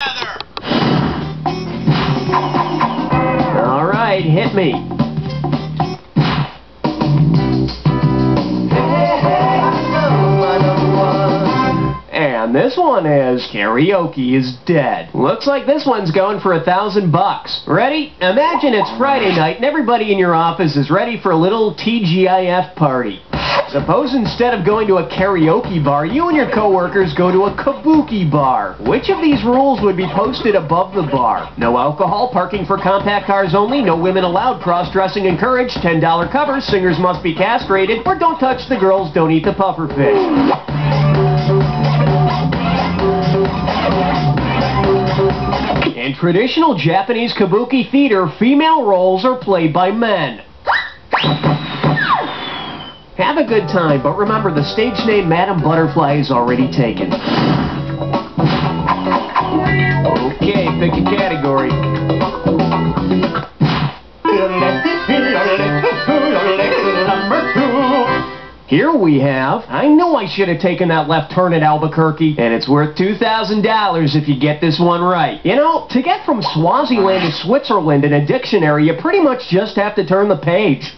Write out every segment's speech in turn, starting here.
All right, hit me. And this one is Karaoke is Dead. Looks like this one's going for $1,000. Ready? Imagine it's Friday night and everybody in your office is ready for a little TGIF party. Suppose instead of going to a karaoke bar, you and your coworkers go to a kabuki bar. Which of these rules would be posted above the bar? No alcohol, parking for compact cars only, no women allowed, cross-dressing encouraged, $10 covers, singers must be castrated, or don't touch the girls, don't eat the pufferfish. In traditional Japanese kabuki theater, female roles are played by men. Have a good time, but remember the stage name Madam Butterfly is already taken. Okay, pick a category. Here we have, I knew I should have taken that left turn at Albuquerque, and it's worth $2,000 if you get this one right. You know, to get from Swaziland to Switzerland in a dictionary, you pretty much just have to turn the page.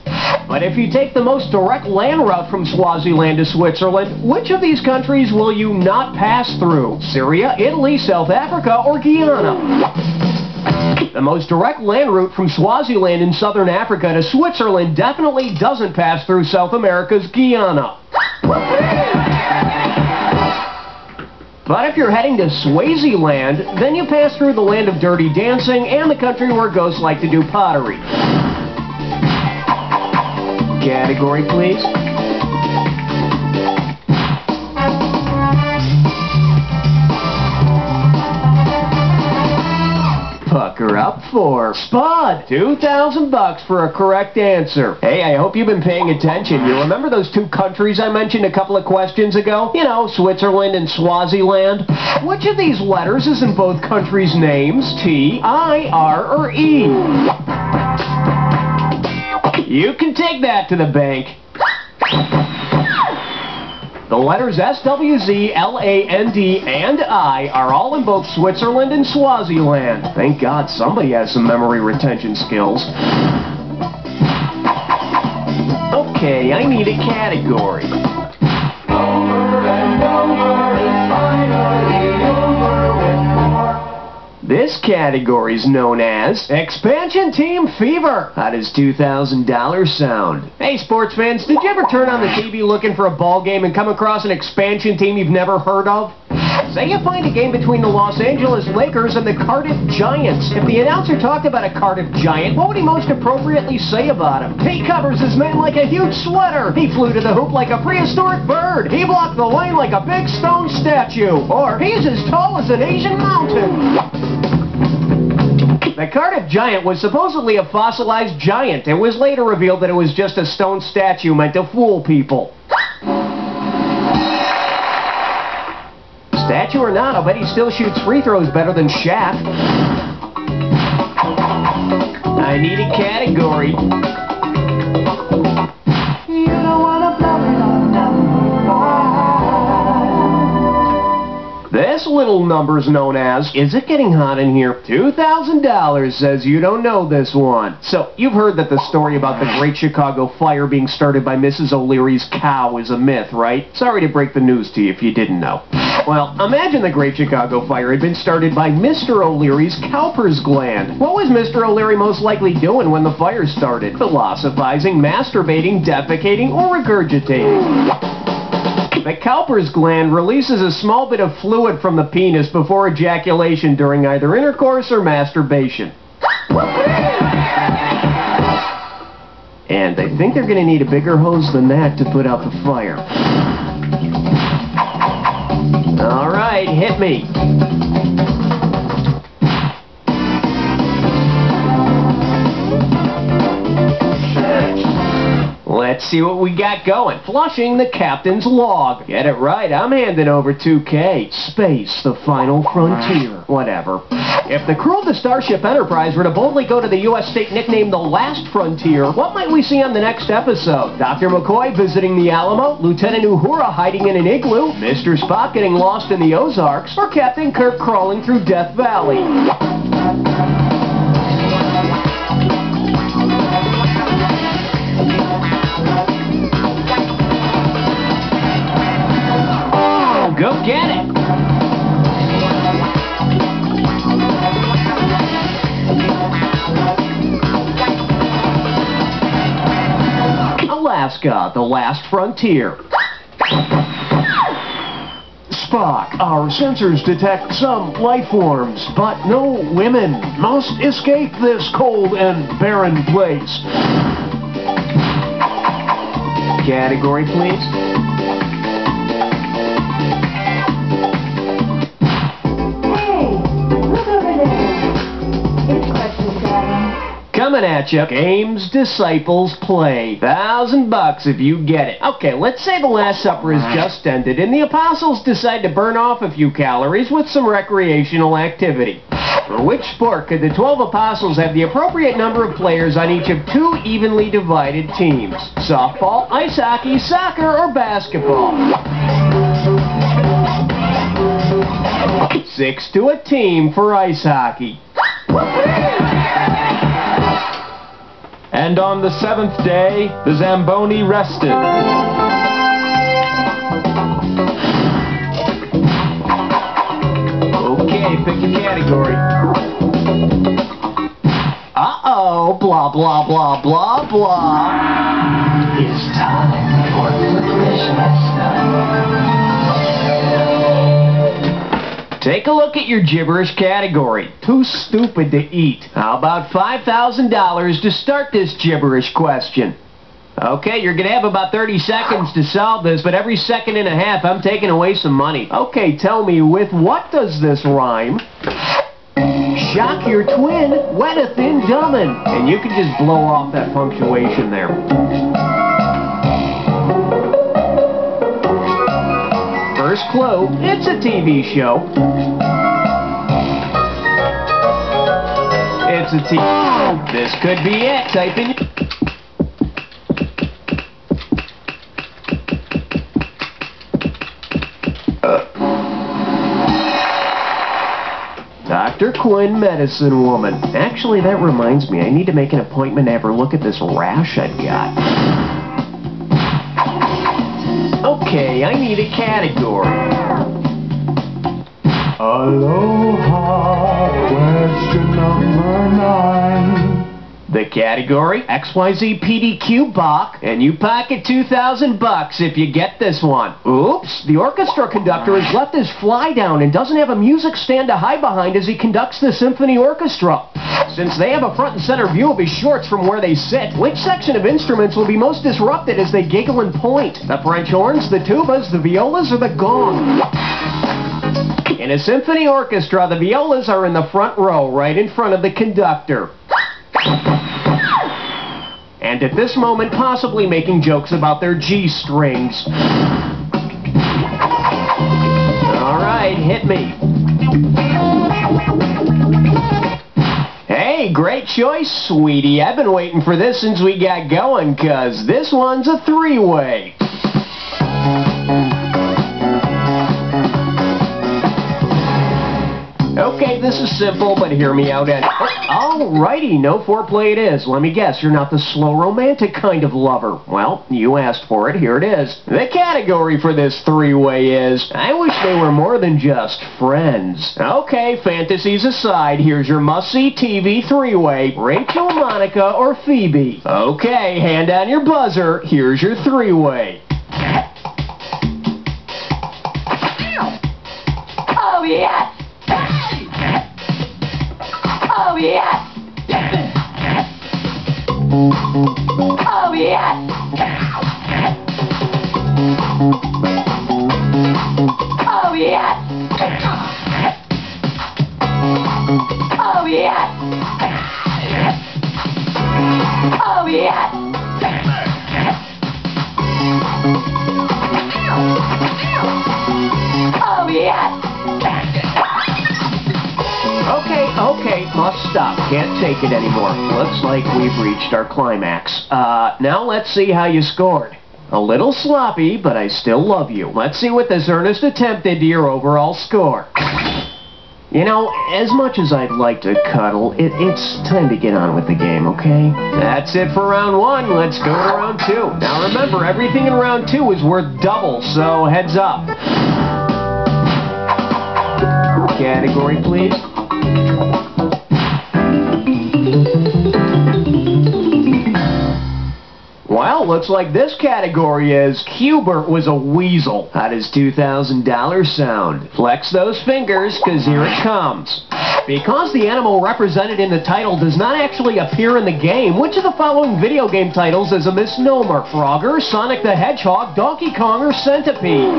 But if you take the most direct land route from Swaziland to Switzerland, which of these countries will you not pass through? Syria, Italy, South Africa, or Guyana? The most direct land route from Swaziland in southern Africa to Switzerland definitely doesn't pass through South America's Guyana. But if you're heading to Swaziland, then you pass through the land of dirty dancing and the country where ghosts like to do pottery. Category, please. Pucker up for Spud. $2,000 for a correct answer. Hey, I hope you've been paying attention. You remember those two countries I mentioned a couple of questions ago? You know, Switzerland and Swaziland. Which of these letters is in both countries' names? T, I, R, or E? You can take that to the bank. The letters S, W, Z, L, A, N, D, and I are all in both Switzerland and Swaziland. Thank God somebody has some memory retention skills. Okay, I need a category. Over and over, it's finally over with more. This category is known as Expansion Team Fever. How does $2,000 sound? Hey, sports fans, did you ever turn on the TV looking for a ball game and come across an expansion team you've never heard of? Say you find a game between the Los Angeles Lakers and the Cardiff Giants. If the announcer talked about a Cardiff Giant, what would he most appropriately say about him? He covers his man like a huge sweater. He flew to the hoop like a prehistoric bird. He blocked the lane like a big stone statue. Or he's as tall as an Asian mountain. The Cardiff Giant was supposedly a fossilized giant. It was later revealed that it was just a stone statue meant to fool people. Statue or not, I'll bet he still shoots free throws better than Shaq. I need a category. You don't wanna blow it on number 5. This little number's known as, is it getting hot in here? $2,000 says you don't know this one. So, you've heard that the story about the Great Chicago Fire being started by Mrs. O'Leary's cow is a myth, right? Sorry to break the news to you if you didn't know. Well, imagine the Great Chicago Fire had been started by Mr. O'Leary's Cowper's gland. What was Mr. O'Leary most likely doing when the fire started? Philosophizing, masturbating, defecating, or regurgitating? The Cowper's gland releases a small bit of fluid from the penis before ejaculation during either intercourse or masturbation. And I think they're going to need a bigger hose than that to put out the fire. All right, hit me. Let's see what we got going. Flushing the captain's log. Get it right, I'm handing over 2K. Space, the final frontier. Whatever. If the crew of the Starship Enterprise were to boldly go to the U.S. state nicknamed the Last Frontier, what might we see on the next episode? Dr. McCoy visiting the Alamo, Lieutenant Uhura hiding in an igloo, Mr. Spock getting lost in the Ozarks, or Captain Kirk crawling through Death Valley? Oh, go get it! Alaska, the last frontier. Spock, our sensors detect some life forms, but no women. Must escape this cold and barren place. Category, please. Hey, look over there. It's question 7. Coming at you, Games Disciples Play. $1,000 if you get it. Okay, let's say the Last Supper has just ended and the Apostles decide to burn off a few calories with some recreational activity. For which sport could the 12 Apostles have the appropriate number of players on each of 2 evenly divided teams? Softball, ice hockey, soccer, or basketball? 6 to a team for ice hockey. And on the 7th day, the Zamboni rested. Okay, pick a category. Uh-oh, blah, blah, blah, blah, blah. It's time for Christmas. Take a look at your gibberish category. Too stupid to eat. How about $5,000 to start this gibberish question? Okay, you're going to have about 30 seconds to solve this, but every second and a half I'm taking away some money. Okay, tell me, with what does this rhyme? Shock your twin, wetteth in dummin'. And you can just blow off that punctuation there. First clue, it's a TV show. It's a TV. This could be it. Type in. Dr. Quinn, Medicine Woman. Actually, that reminds me, I need to make an appointment to have her look at this rash I've got. Okay, I need a category. Aloha, question number 9. The category, XYZ PDQ Bach, and you pocket $2,000 if you get this one. Oops, the orchestra conductor has left his fly down and doesn't have a music stand to hide behind as he conducts the symphony orchestra. Since they have a front and center view of his shorts from where they sit, which section of instruments will be most disrupted as they giggle and point? The French horns, the tubas, the violas, or the gong? In a symphony orchestra, the violas are in the front row, right in front of the conductor. And at this moment, possibly making jokes about their G-strings. All right, hit me. Hey, great choice, sweetie. I've been waiting for this since we got going, 'cause this one's a 3-way. Okay, this is simple, but hear me out. Alrighty, no foreplay it is. Let me guess, you're not the slow romantic kind of lover. Well, you asked for it, here it is. The category for this 3-way is, I wish they were more than just friends. Okay, fantasies aside, here's your must-see TV 3-way. Rachel, Monica, or Phoebe. Okay, hand on your buzzer, here's your 3-way. Oh, yes! Oh, yes! Oh, yes! Oh, yes! Oh, yes! Oh, yes! Oh, yes! Okay, must stop. Can't take it anymore. Looks like we've reached our climax. Now let's see how you scored. A little sloppy, but I still love you. Let's see what this earnest attempt did to your overall score. You know, as much as I'd like to cuddle, it's time to get on with the game, okay? That's it for round one. Let's go to round two. Now remember, everything in round two is worth double, so heads up. Category, please. Well, looks like this category is Hubert was a weasel. How does $2,000 sound? Flex those fingers, because here it comes. Because the animal represented in the title does not actually appear in the game, which of the following video game titles is a misnomer? Frogger, Sonic the Hedgehog, Donkey Kong, or Centipede?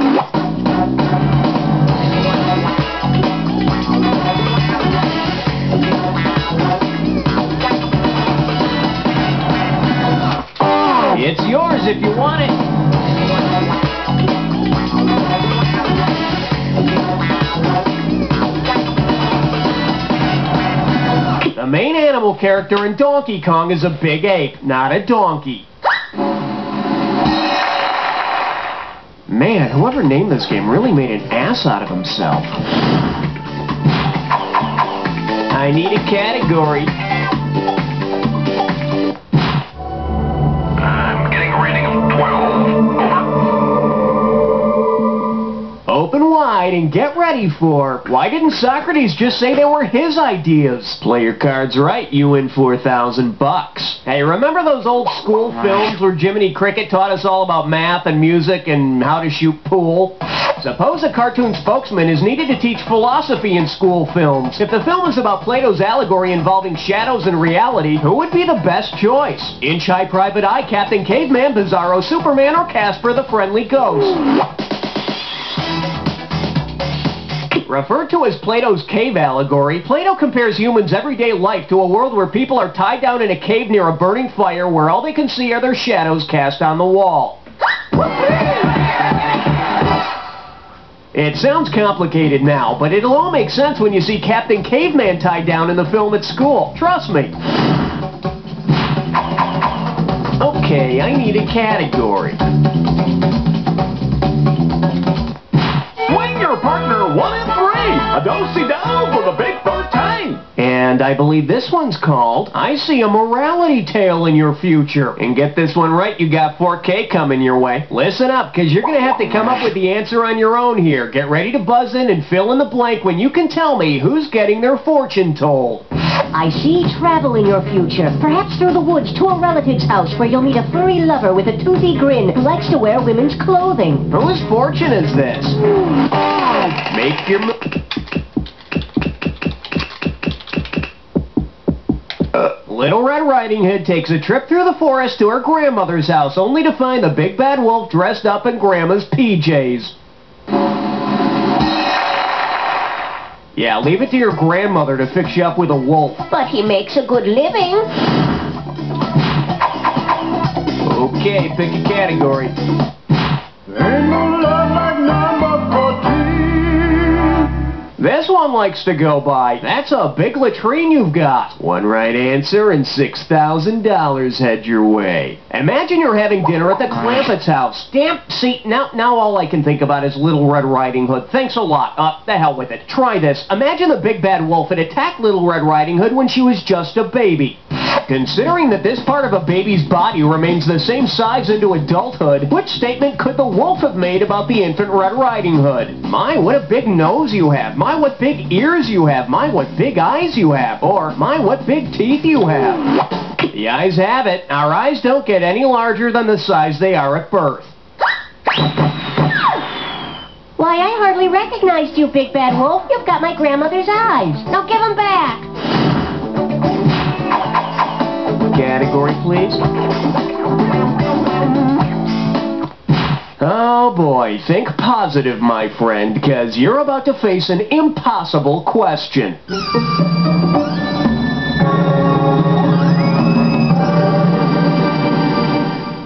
It's yours if you want it. The main animal character in Donkey Kong is a big ape, not a donkey. Man, whoever named this game really made an ass out of himself. I need a category. Open wide and get ready for, why didn't Socrates just say they were his ideas? Play your cards right, you win $4,000. Hey, remember those old school films where Jiminy Cricket taught us all about math and music and how to shoot pool? Suppose a cartoon spokesman is needed to teach philosophy in school films. If the film is about Plato's allegory involving shadows and reality, who would be the best choice? Inch High Private Eye, Captain Caveman, Bizarro Superman, or Casper the Friendly Ghost? Referred to as Plato's cave allegory, Plato compares humans' everyday life to a world where people are tied down in a cave near a burning fire where all they can see are their shadows cast on the wall. It sounds complicated now, but it'll all make sense when you see Captain Caveman tied down in the film at school. Trust me. Okay, I need a category. Wing your partner 1 and 3. A do-si-do for the big 13. And I believe this one's called I See a Morality Tale in Your Future. And get this one right, you got 4K coming your way. Listen up, because you're going to have to come up with the answer on your own here. Get ready to buzz in and fill in the blank when you can tell me who's getting their fortune told. I see travel in your future, perhaps through the woods to a relative's house where you'll meet a furry lover with a toothy grin who likes to wear women's clothing. Whose fortune is this? Make your Little Red Riding Hood takes a trip through the forest to her grandmother's house, only to find the big bad wolf dressed up in Grandma's PJs. Yeah, leave it to your grandmother to fix you up with a wolf. But he makes a good living. Okay, pick a category. Ain't no love like number 14. This one likes to go by. That's a big latrine you've got. One right answer and $6,000 head your way. Imagine you're having dinner at the Clampett's house. Damn, see, now all I can think about is Little Red Riding Hood. Thanks a lot. The hell with it. Try this. Imagine the big bad wolf had attacked Little Red Riding Hood when she was just a baby. Considering that this part of a baby's body remains the same size into adulthood, which statement could the wolf have made about the infant Red Riding Hood? My, what a big nose you have. My, what big ears you have. My, what big eyes you have. Or, my, what big teeth you have. The eyes have it. Our eyes don't get any larger than the size they are at birth. Why, I hardly recognized you, big bad wolf. You've got my grandmother's eyes. Now give them back. Category, please. Oh boy, think positive, my friend, because you're about to face an impossible question.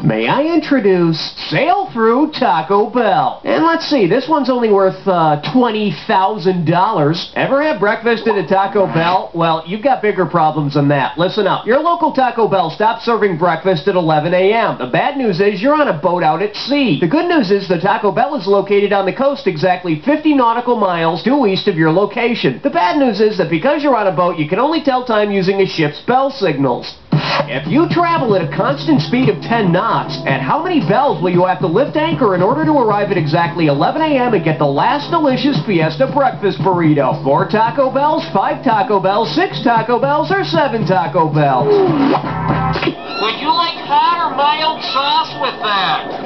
May I introduce Sail Through Taco Bell. And let's see, this one's only worth $20,000. Ever had breakfast at a Taco Bell? Well, you've got bigger problems than that. Listen up. Your local Taco Bell stopped serving breakfast at 11 a.m. The bad news is you're on a boat out at sea. The good news is the Taco Bell is located on the coast exactly 50 nautical miles due east of your location. The bad news is that because you're on a boat, you can only tell time using a ship's bell signals. If you travel at a constant speed of 10 knots, at how many bells will you have to lift anchor in order to arrive at exactly 11 a.m. and get the last delicious Fiesta breakfast burrito? 4 Taco Bells, 5 Taco Bells, 6 Taco Bells, or 7 Taco Bells? Would you like hot or mild sauce with that?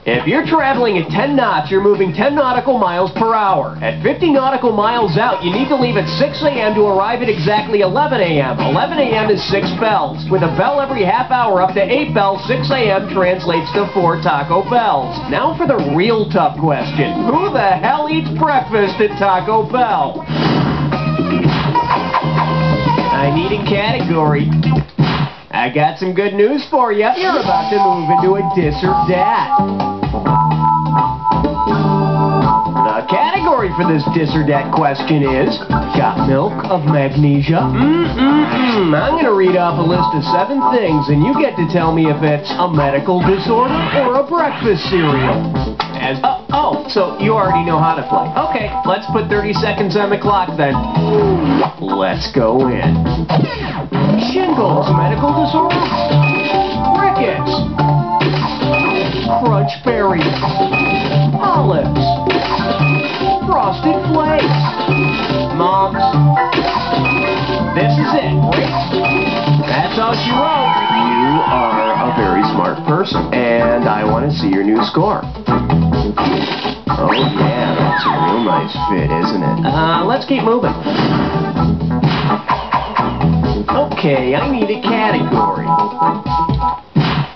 If you're traveling at 10 knots, you're moving 10 nautical miles per hour. At 50 nautical miles out, you need to leave at 6 a.m. to arrive at exactly 11 a.m. 11 a.m. is 6 bells. With a bell every half hour up to 8 bells, 6 a.m. translates to 4 Taco Bells. Now for the real tough question. Who the hell eats breakfast at Taco Bell? I need a category. I got some good news for you. You're about to move into a dis or dat. The category for this dis or dat question is, got milk of magnesia? I'm going to read off a list of 7 things, and you get to tell me if it's a medical disorder or a breakfast cereal. So you already know how to play. Okay, let's put 30 seconds on the clock then. Let's go in. Shingles, medical disorder? Rickets. Crunch berries. Olives. Frosted Flakes. Moms. This is it. That's all she wrote. You are a very smart person, and I want to see your new score. Oh yeah, that's a real nice fit, isn't it? Let's keep moving. Okay, I need a category.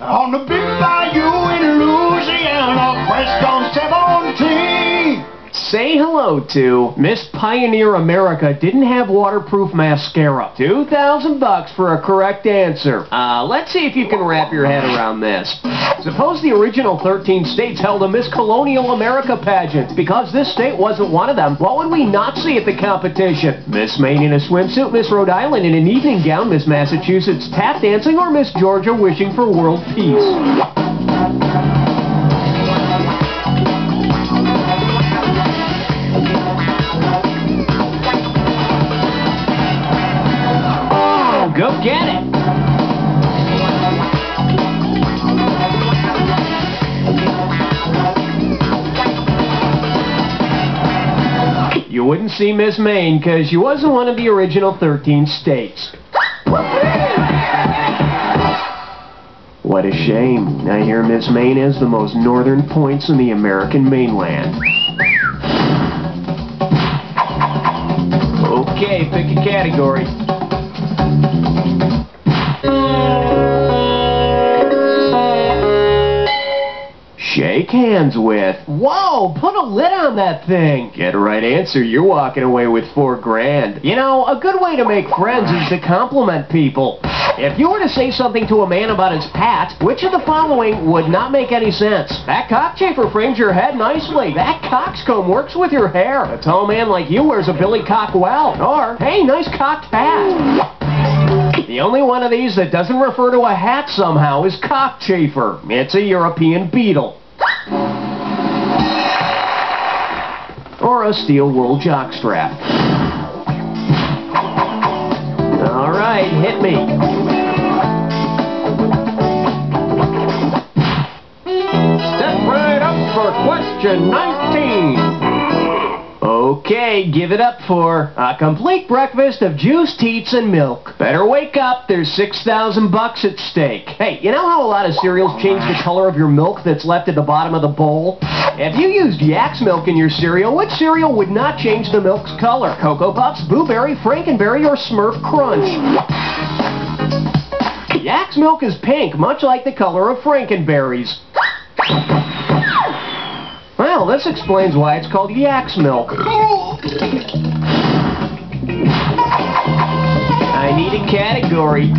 On the big bayou in Louisiana, quest on 17. Say hello to Miss Pioneer America didn't have waterproof mascara. $2,000 for a correct answer. Let's see if you can wrap your head around this. Suppose the original 13 states held a Miss Colonial America pageant. Because this state wasn't one of them, what would we not see at the competition? Miss Maine in a swimsuit, Miss Rhode Island in an evening gown, Miss Massachusetts tap dancing, or Miss Georgia wishing for world peace? Go get it! You wouldn't see Miss Maine because she wasn't one of the original 13 states. What a shame. I hear Miss Maine has the most northern points in the American mainland. Okay, pick a category. Shake hands with. Whoa, put a lid on that thing. Get a right answer, you're walking away with $4,000. You know, a good way to make friends is to compliment people. If you were to say something to a man about his pat, which of the following would not make any sense? That cockchafer frames your head nicely. That coxcomb works with your hair. A tall man like you wears a billy cock well. Or, hey, nice cocked hat. The only one of these that doesn't refer to a hat somehow is cockchafer. It's a European beetle. Or a steel wool jockstrap. All right, hit me. Step right up for question 19. Okay, give it up for a complete breakfast of juice, teats, and milk. Better wake up, there's $6,000 at stake. Hey, you know how a lot of cereals change the color of your milk that's left at the bottom of the bowl? If you used Yak's milk in your cereal, which cereal would not change the milk's color? Cocoa Puffs, Blueberry, Frankenberry, or Smurf Crunch? Yak's milk is pink, much like the color of Frankenberries. Well, this explains why it's called Yak's milk. I need need a category.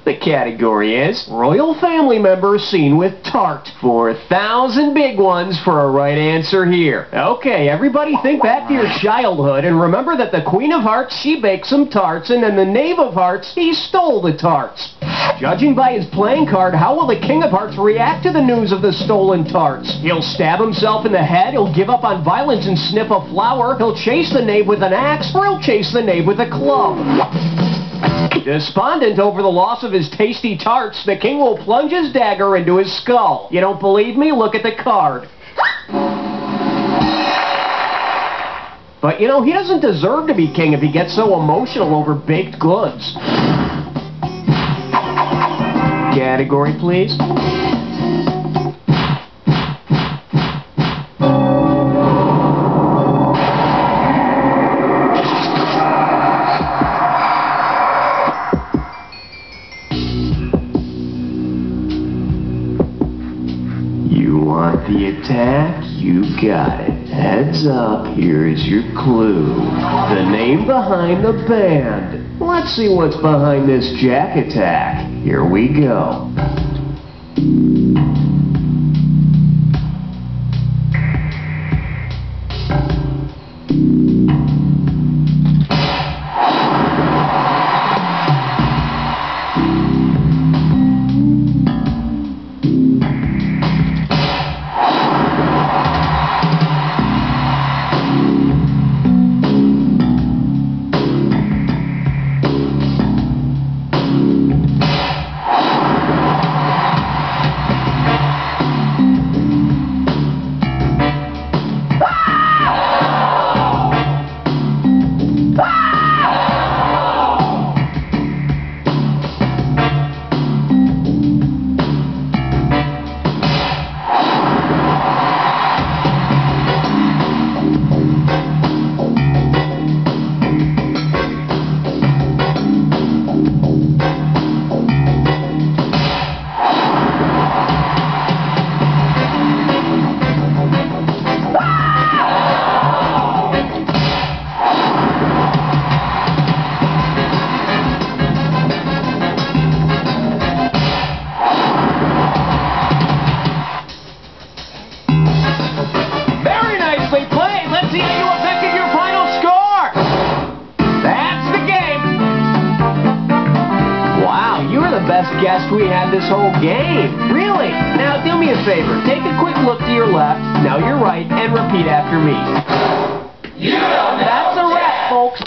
The category is Royal Family Members Seen with Tart. 4,000 big ones for a right answer here. Okay, everybody think back to your childhood and remember that the Queen of Hearts, she baked some tarts, and then the Knave of Hearts, he stole the tarts. Judging by his playing card, how will the King of Hearts react to the news of the stolen tarts? He'll stab himself in the head, he'll give up on violence and sniff a flower, he'll chase the knave with an axe, or he'll chase the knave with a club. Despondent over the loss of his tasty tarts, the king will plunge his dagger into his skull. You don't believe me? Look at the card. But, you know, he doesn't deserve to be king if he gets so emotional over baked goods. Category, please. You want the attack? You got it. Heads up, here is your clue. The name behind the band. Let's see what's behind this Jack attack. Here we go. Best guest we had this whole game. Really? Now do me a favor. Take a quick look to your left, now your right, and repeat after me. That's a wrap, folks.